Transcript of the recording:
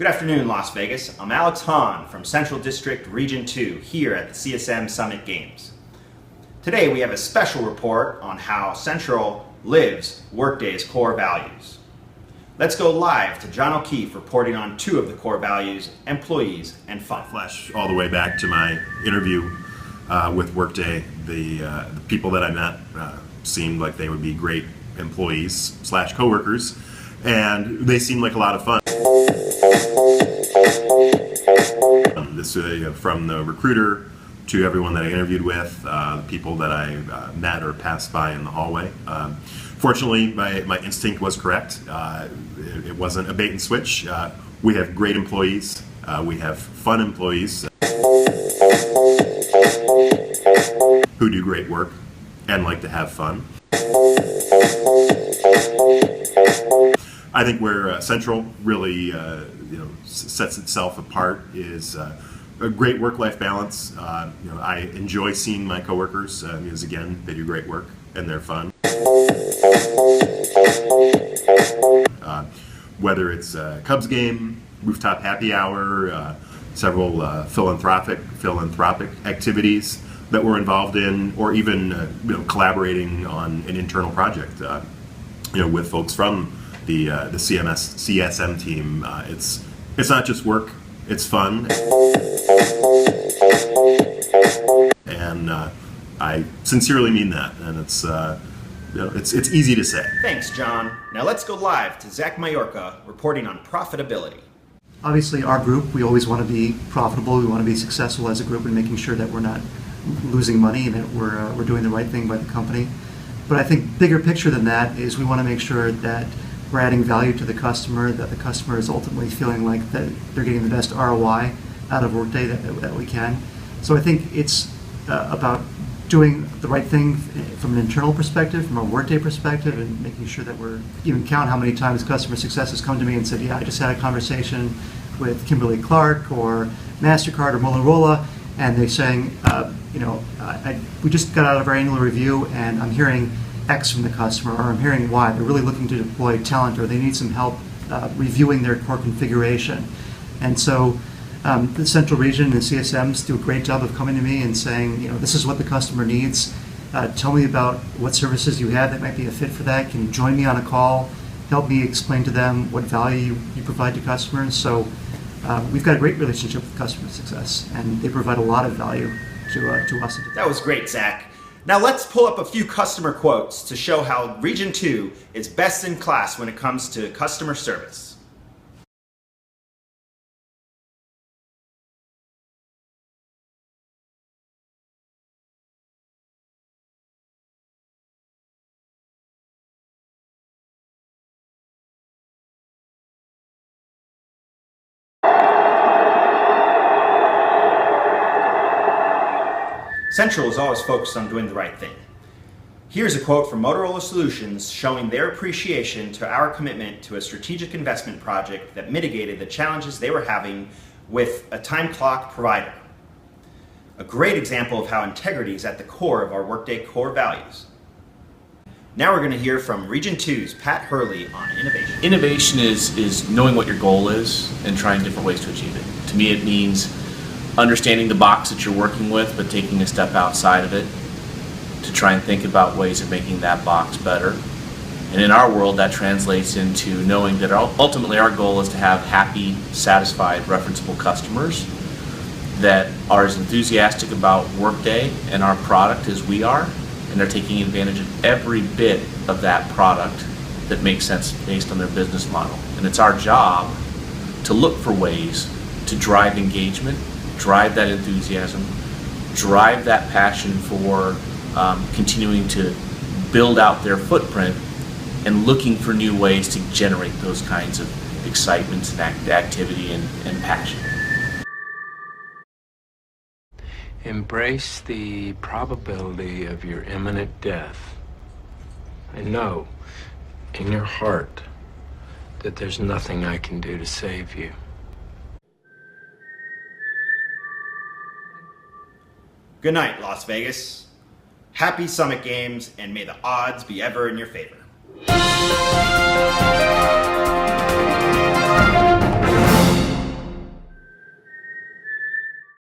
Good afternoon, Las Vegas. I'm Alex Hahn from Central District Region 2 here at the CSM Summit Games. Today we have a special report on how Central lives Workday's core values. Let's go live to John O'Keefe reporting on two of the core values, employees and fun. Flash all the way back to my interview with Workday. The people that I met seemed like they would be great employees / coworkers, and they seemed like a lot of fun. This from the recruiter to everyone that I interviewed with, the people that I met or passed by in the hallway. Fortunately, my instinct was correct. It wasn't a bait and switch. We have great employees. We have fun employees who do great work and like to have fun. I think where Central really sets itself apart is a great work-life balance. I enjoy seeing my coworkers because, again, they do great work and they're fun. Whether it's a Cubs game, rooftop happy hour, several philanthropic activities that we're involved in, or even collaborating on an internal project with folks from the CSM team. It's not just work, it's fun, and I sincerely mean that, and it's easy to say. Thanks, John. Now let's go live to Zach Majorca reporting on profitability. Obviously, our group, we always want to be profitable. We want to be successful as a group in making sure that we're not losing money and that we're doing the right thing by the company. But I think bigger picture than that is we want to make sure that we're adding value to the customer, that the customer is ultimately feeling like that they're getting the best ROI out of Workday that we can. So I think it's about doing the right thing from an internal perspective, from a Workday perspective, and making sure that we're even count how many times customer success has come to me and said, yeah, I just had a conversation with Kimberly Clark or MasterCard or Motorola, and they're saying, we just got out of our annual review and I'm hearing X from the customer, or I'm hearing Y. They're really looking to deploy talent, or they need some help reviewing their core configuration. And so the Central Region and the CSMs do a great job of coming to me and saying, this is what the customer needs. Tell me about what services you have that might be a fit for that. Can you join me on a call? Help me explain to them what value you provide to customers. So we've got a great relationship with customer success, and they provide a lot of value to us. That was great, Zach. Now let's pull up a few customer quotes to show how Region 2 is best in class when it comes to customer service. Central is always focused on doing the right thing. Here's a quote from Motorola Solutions showing their appreciation to our commitment to a strategic investment project that mitigated the challenges they were having with a time clock provider. A great example of how integrity is at the core of our Workday core values. Now we're going to hear from Region 2's Pat Hurley on innovation. Innovation is knowing what your goal is and trying different ways to achieve it. To me, it means understanding the box that you're working with, but taking a step outside of it to try and think about ways of making that box better. And in our world, that translates into knowing that ultimately our goal is to have happy, satisfied, referenceable customers that are as enthusiastic about Workday and our product as we are, and they're taking advantage of every bit of that product that makes sense based on their business model. And it's our job to look for ways to drive engagement, drive that enthusiasm, drive that passion for continuing to build out their footprint, and looking for new ways to generate those kinds of excitement and activity and passion. Embrace the probability of your imminent death. I know in your heart that there's nothing I can do to save you. Good night, Las Vegas. Happy Summit Games, and may the odds be ever in your favor.